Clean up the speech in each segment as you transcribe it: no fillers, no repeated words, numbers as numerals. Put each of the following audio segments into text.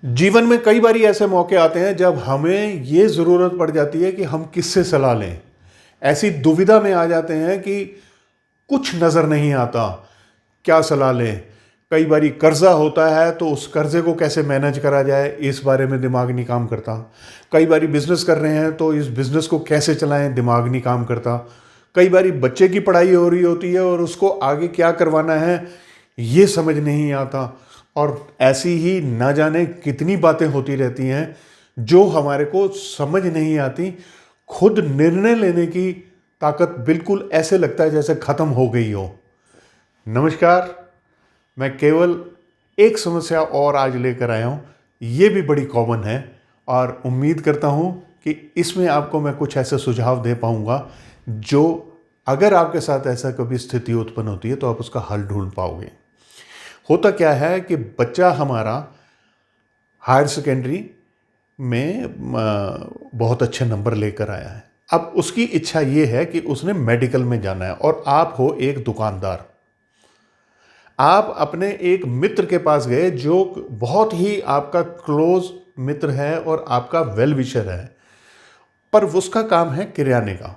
जीवन में कई बारी ऐसे मौके आते हैं जब हमें ये ज़रूरत पड़ जाती है कि हम किससे सलाह लें। ऐसी दुविधा में आ जाते हैं कि कुछ नज़र नहीं आता, क्या सलाह लें। कई बारी कर्ज़ा होता है तो उस कर्ज़े को कैसे मैनेज करा जाए, इस बारे में दिमाग नहीं काम करता। कई बारी बिज़नेस कर रहे हैं तो इस बिज़नेस को कैसे चलाएं, दिमाग नहीं काम करता। कई बारी बच्चे की पढ़ाई हो रही होती है और उसको आगे क्या करवाना है ये समझ नहीं आता। और ऐसी ही ना जाने कितनी बातें होती रहती हैं जो हमारे को समझ नहीं आती। खुद निर्णय लेने की ताकत बिल्कुल ऐसे लगता है जैसे ख़त्म हो गई हो। नमस्कार, मैं केवल एक समस्या और आज लेकर आया हूँ। ये भी बड़ी कॉमन है और उम्मीद करता हूँ कि इसमें आपको मैं कुछ ऐसे सुझाव दे पाऊँगा जो अगर आपके साथ ऐसा कभी स्थिति उत्पन्न होती है तो आप उसका हल ढूंढ पाओगे। होता क्या है कि बच्चा हमारा हायर सेकेंडरी में बहुत अच्छे नंबर लेकर आया है। अब उसकी इच्छा ये है कि उसने मेडिकल में जाना है और आप हो एक दुकानदार। आप अपने एक मित्र के पास गए जो बहुत ही आपका क्लोज मित्र है और आपका वेल विशर है, पर उसका काम है किराने का।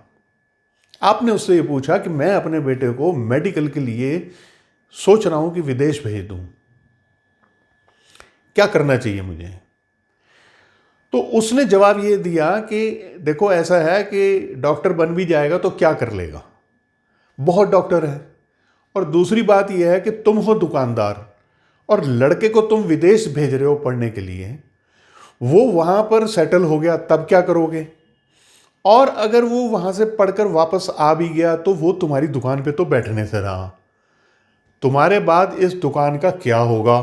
आपने उससे ये पूछा कि मैं अपने बेटे को मेडिकल के लिए सोच रहा हूं कि विदेश भेज दूं, क्या करना चाहिए मुझे। तो उसने जवाब ये दिया कि देखो ऐसा है कि डॉक्टर बन भी जाएगा तो क्या कर लेगा, बहुत डॉक्टर है। और दूसरी बात यह है कि तुम हो दुकानदार और लड़के को तुम विदेश भेज रहे हो पढ़ने के लिए, वो वहां पर सेटल हो गया तब क्या करोगे। और अगर वो वहां से पढ़कर वापस आ भी गया तो वो तुम्हारी दुकान पे तो बैठने से रहा, तुम्हारे बाद इस दुकान का क्या होगा।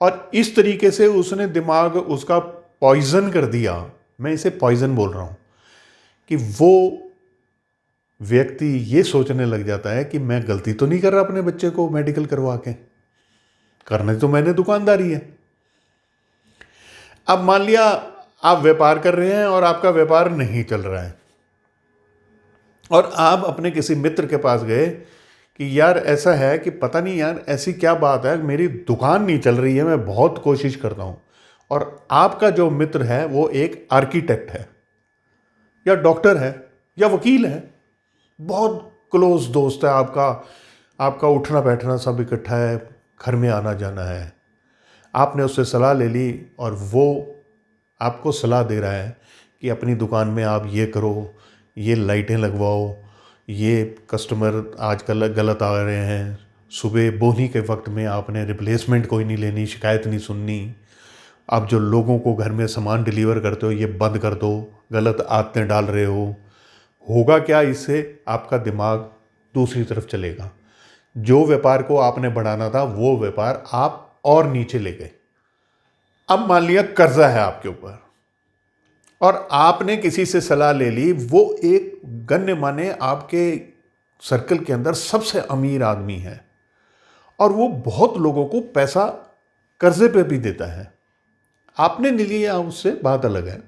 और इस तरीके से उसने दिमाग उसका पॉइजन कर दिया। मैं इसे पॉइजन बोल रहा हूं कि वो व्यक्ति ये सोचने लग जाता है कि मैं गलती तो नहीं कर रहा अपने बच्चे को मेडिकल करवा के, करने तो मैंने दुकानदारी है। अब मान लिया आप व्यापार कर रहे हैं और आपका व्यापार नहीं चल रहा है और आप अपने किसी मित्र के पास गए कि यार ऐसा है कि पता नहीं यार ऐसी क्या बात है, मेरी दुकान नहीं चल रही है, मैं बहुत कोशिश करता हूं। और आपका जो मित्र है वो एक आर्किटेक्ट है या डॉक्टर है या वकील है, बहुत क्लोज दोस्त है आपका, आपका उठना बैठना सब इकट्ठा है, घर में आना जाना है। आपने उससे सलाह ले ली और वो आपको सलाह दे रहा है कि अपनी दुकान में आप ये करो, ये लाइटें लगवाओ, ये कस्टमर आजकल गलत आ रहे हैं, सुबह बोनी के वक्त में आपने रिप्लेसमेंट कोई नहीं लेनी, शिकायत नहीं सुननी, अब जो लोगों को घर में सामान डिलीवर करते हो ये बंद कर दो, गलत आदतें डाल रहे हो। होगा क्या, इससे आपका दिमाग दूसरी तरफ चलेगा। जो व्यापार को आपने बढ़ाना था वो व्यापार आप और नीचे ले गए। अब मान लिया कर्जा है आपके ऊपर और आपने किसी से सलाह ले ली, वो एक गण्य माने आपके सर्कल के अंदर सबसे अमीर आदमी है और वो बहुत लोगों को पैसा कर्जे पे भी देता है। आपने नहीं लिया उससे, बात अलग है।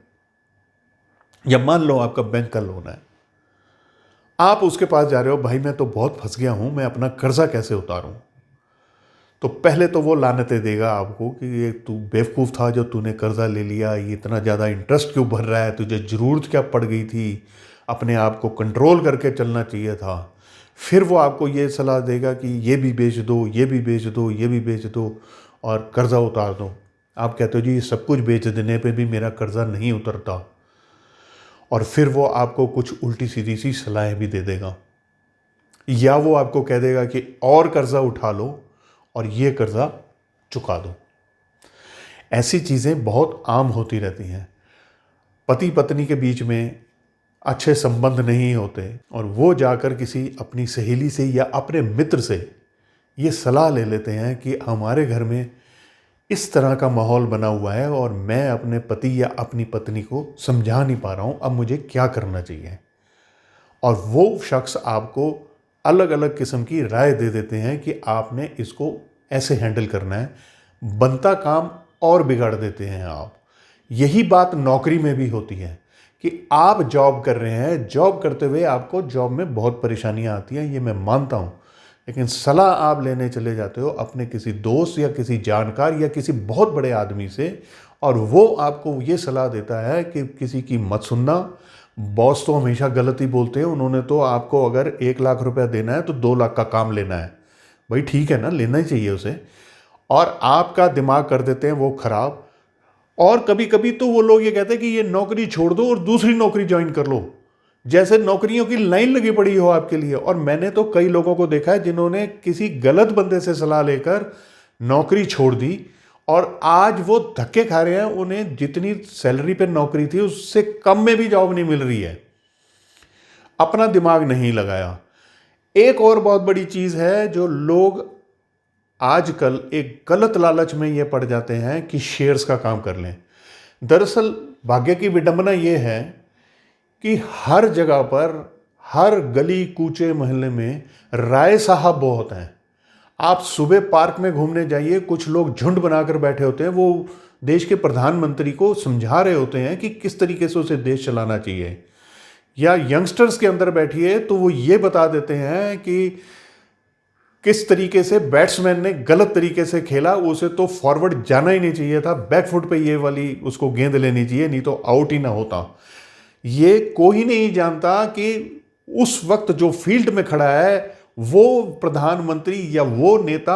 या मान लो आपका बैंक का लोन है, आप उसके पास जा रहे हो, भाई मैं तो बहुत फंस गया हूं, मैं अपना कर्जा कैसे उतारूं। तो पहले तो वो लानतें देगा आपको कि ये तू बेवकूफ़ था जो तूने कर्जा ले लिया, ये इतना ज़्यादा इंटरेस्ट क्यों भर रहा है, तुझे ज़रूरत क्या पड़ गई थी, अपने आप को कंट्रोल करके चलना चाहिए था। फिर वो आपको ये सलाह देगा कि ये भी बेच दो, ये भी बेच दो, ये भी बेच दो और कर्जा उतार दो। आप कहते हो जी ये सब कुछ बेच देने पे भी मेरा कर्जा नहीं उतरता, और फिर वो आपको कुछ उल्टी सीधी सी सलाह भी दे देगा। या वो आपको कह देगा कि और कर्जा उठा लो और ये कर्जा चुका दो। ऐसी चीज़ें बहुत आम होती रहती हैं। पति पत्नी के बीच में अच्छे संबंध नहीं होते और वो जाकर किसी अपनी सहेली से या अपने मित्र से ये सलाह ले लेते हैं कि हमारे घर में इस तरह का माहौल बना हुआ है और मैं अपने पति या अपनी पत्नी को समझा नहीं पा रहा हूँ, अब मुझे क्या करना चाहिए। और वो शख्स आपको अलग अलग किस्म की राय दे देते हैं कि आपने इसको ऐसे हैंडल करना है, बनता काम और बिगाड़ देते हैं आप। यही बात नौकरी में भी होती है कि आप जॉब कर रहे हैं, जॉब करते हुए आपको जॉब में बहुत परेशानियां आती हैं, ये मैं मानता हूं। लेकिन सलाह आप लेने चले जाते हो अपने किसी दोस्त या किसी जानकार या किसी बहुत बड़े आदमी से, और वो आपको ये सलाह देता है कि किसी की मत सुनना, बॉस तो हमेशा गलत ही बोलते हैं, उन्होंने तो आपको अगर 1 लाख रुपया देना है तो 2 लाख का काम लेना है। भाई ठीक है ना, लेना ही चाहिए उसे। और आपका दिमाग कर देते हैं वो खराब। और कभी कभी तो वो लोग ये कहते हैं कि ये नौकरी छोड़ दो और दूसरी नौकरी ज्वाइन कर लो, जैसे नौकरियों की लाइन लगी पड़ी हो आपके लिए। और मैंने तो कई लोगों को देखा है जिन्होंने किसी गलत बंदे से सलाह लेकर नौकरी छोड़ दी और आज वो धक्के खा रहे हैं, उन्हें जितनी सैलरी पे नौकरी थी उससे कम में भी जॉब नहीं मिल रही है। अपना दिमाग नहीं लगाया। एक और बहुत बड़ी चीज है जो लोग आजकल एक गलत लालच में ये पड़ जाते हैं कि शेयर्स का काम कर लें। दरअसल भाग्य की विडंबना ये है कि हर जगह पर, हर गली कूचे मोहल्ले में राय साहब बहुत हैं। आप सुबह पार्क में घूमने जाइए, कुछ लोग झुंड बनाकर बैठे होते हैं, वो देश के प्रधानमंत्री को समझा रहे होते हैं कि किस तरीके से उसे देश चलाना चाहिए। या यंगस्टर्स के अंदर बैठिए तो वो ये बता देते हैं कि किस तरीके से बैट्समैन ने गलत तरीके से खेला, उसे तो फॉरवर्ड जाना ही नहीं चाहिए था, बैकफुट पे ये वाली उसको गेंद लेनी चाहिए, नहीं तो आउट ही ना होता। ये कोई नहीं जानता कि उस वक्त जो फील्ड में खड़ा है वो प्रधानमंत्री या वो नेता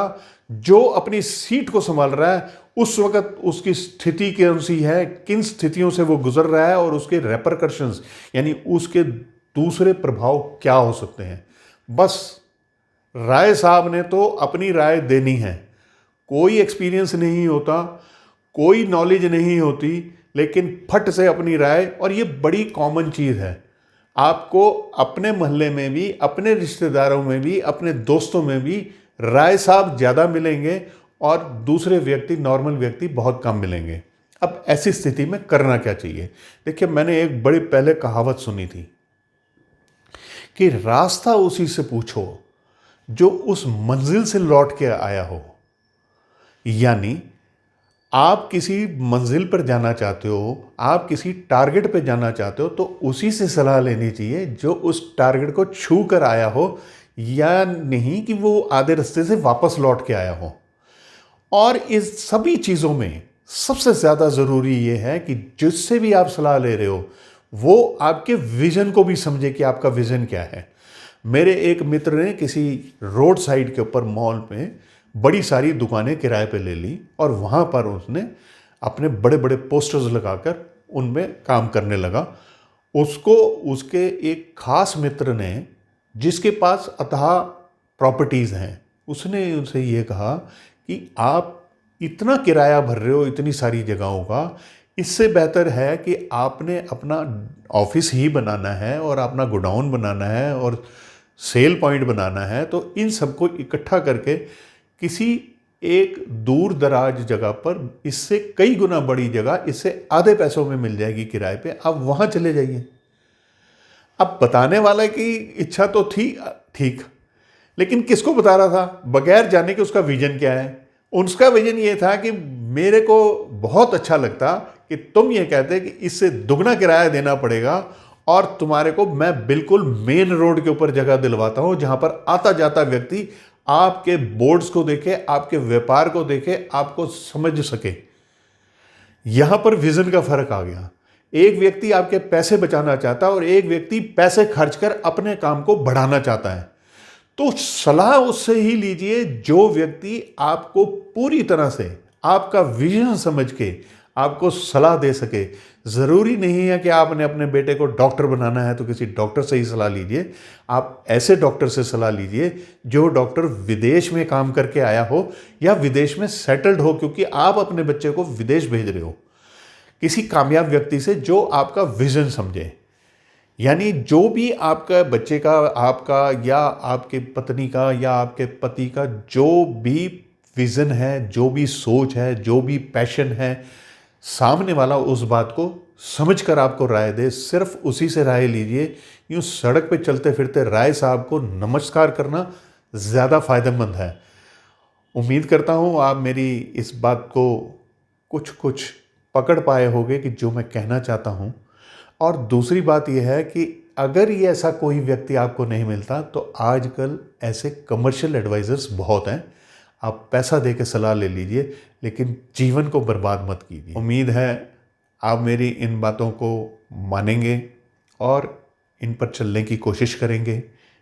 जो अपनी सीट को संभाल रहा है, उस वक्त उसकी स्थिति कौन सी है, किन स्थितियों से वो गुजर रहा है और उसके रेपरकशंस यानी उसके दूसरे प्रभाव क्या हो सकते हैं। बस राय साहब ने तो अपनी राय देनी है, कोई एक्सपीरियंस नहीं होता, कोई नॉलेज नहीं होती, लेकिन फट से अपनी राय। और ये बड़ी कॉमन चीज़ है, आपको अपने मोहल्ले में भी, अपने रिश्तेदारों में भी, अपने दोस्तों में भी राय साहब ज़्यादा मिलेंगे और दूसरे व्यक्ति, नॉर्मल व्यक्ति बहुत कम मिलेंगे। अब ऐसी स्थिति में करना क्या चाहिए? देखिए, मैंने एक बड़ी पहले कहावत सुनी थी कि रास्ता उसी से पूछो जो उस मंजिल से लौट के आया हो। यानी आप किसी मंजिल पर जाना चाहते हो, आप किसी टारगेट पे जाना चाहते हो, तो उसी से सलाह लेनी चाहिए जो उस टारगेट को छू कर आया हो, या नहीं कि वो आधे रास्ते से वापस लौट के आया हो। और इस सभी चीज़ों में सबसे ज़्यादा ज़रूरी ये है कि जिससे भी आप सलाह ले रहे हो वो आपके विज़न को भी समझे कि आपका विज़न क्या है। मेरे एक मित्र ने किसी रोड साइड के ऊपर मॉल में बड़ी सारी दुकानें किराए पे ले ली और वहाँ पर उसने अपने बड़े बड़े पोस्टर्स लगाकर उनमें काम करने लगा। उसको उसके एक खास मित्र ने, जिसके पास अथाह प्रॉपर्टीज़ हैं, उसने उनसे ये कहा कि आप इतना किराया भर रहे हो इतनी सारी जगहों का, इससे बेहतर है कि आपने अपना ऑफिस ही बनाना है और अपना गोडाउन बनाना है और सेल पॉइंट बनाना है। तो इन सबको इकट्ठा करके किसी एक दूर दराज जगह पर, इससे कई गुना बड़ी जगह इससे आधे पैसों में मिल जाएगी किराए पे, आप वहाँ चले जाइए। अब बताने वाले की इच्छा तो थी ठीक, लेकिन किसको बता रहा था? बगैर जाने के उसका विजन क्या है। उसका विजन ये था कि मेरे को बहुत अच्छा लगता कि तुम ये कहते कि इससे दुगना किराया देना पड़ेगा और तुम्हारे को मैं बिल्कुल मेन रोड के ऊपर जगह दिलवाता हूं जहां पर आता जाता व्यक्ति आपके बोर्ड्स को देखे, आपके व्यापार को देखे, आपको समझ सके। यहां पर विजन का फर्क आ गया। एक व्यक्ति आपके पैसे बचाना चाहता है और एक व्यक्ति पैसे खर्च कर अपने काम को बढ़ाना चाहता है। तो सलाह उससे ही लीजिए जो व्यक्ति आपको पूरी तरह से आपका विजन समझ के आपको सलाह दे सके। ज़रूरी नहीं है कि आपने अपने बेटे को डॉक्टर बनाना है तो किसी डॉक्टर से ही सलाह लीजिए। आप ऐसे डॉक्टर से सलाह लीजिए जो डॉक्टर विदेश में काम करके आया हो या विदेश में सेटल्ड हो, क्योंकि आप अपने बच्चे को विदेश भेज रहे हो। किसी कामयाब व्यक्ति से जो आपका विजन समझे, यानी जो भी आपका बच्चे का, आपका या आपके पत्नी का या आपके पति का जो भी विज़न है, जो भी सोच है, जो भी पैशन है, सामने वाला उस बात को समझकर आपको राय दे, सिर्फ उसी से राय लीजिए। यूँ सड़क पे चलते फिरते राय साहब को नमस्कार करना ज़्यादा फायदेमंद है। उम्मीद करता हूँ आप मेरी इस बात को कुछ पकड़ पाए होंगे कि जो मैं कहना चाहता हूँ। और दूसरी बात यह है कि अगर ये ऐसा कोई व्यक्ति आपको नहीं मिलता तो आजकल ऐसे कमर्शियल एडवाइज़र्स बहुत हैं, आप पैसा दे के सलाह ले लीजिए, लेकिन जीवन को बर्बाद मत कीजिए। उम्मीद है आप मेरी इन बातों को मानेंगे और इन पर चलने की कोशिश करेंगे।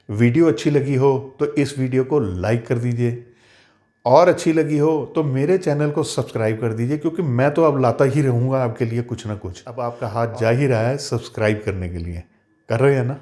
वीडियो अच्छी लगी हो तो इस वीडियो को लाइक कर दीजिए, और अच्छी लगी हो तो मेरे चैनल को सब्सक्राइब कर दीजिए, क्योंकि मैं तो अब लाता ही रहूँगा आपके लिए कुछ ना कुछ। अब आपका हाथ जा ही रहा है सब्सक्राइब करने के लिए, कर रहे हैं ना?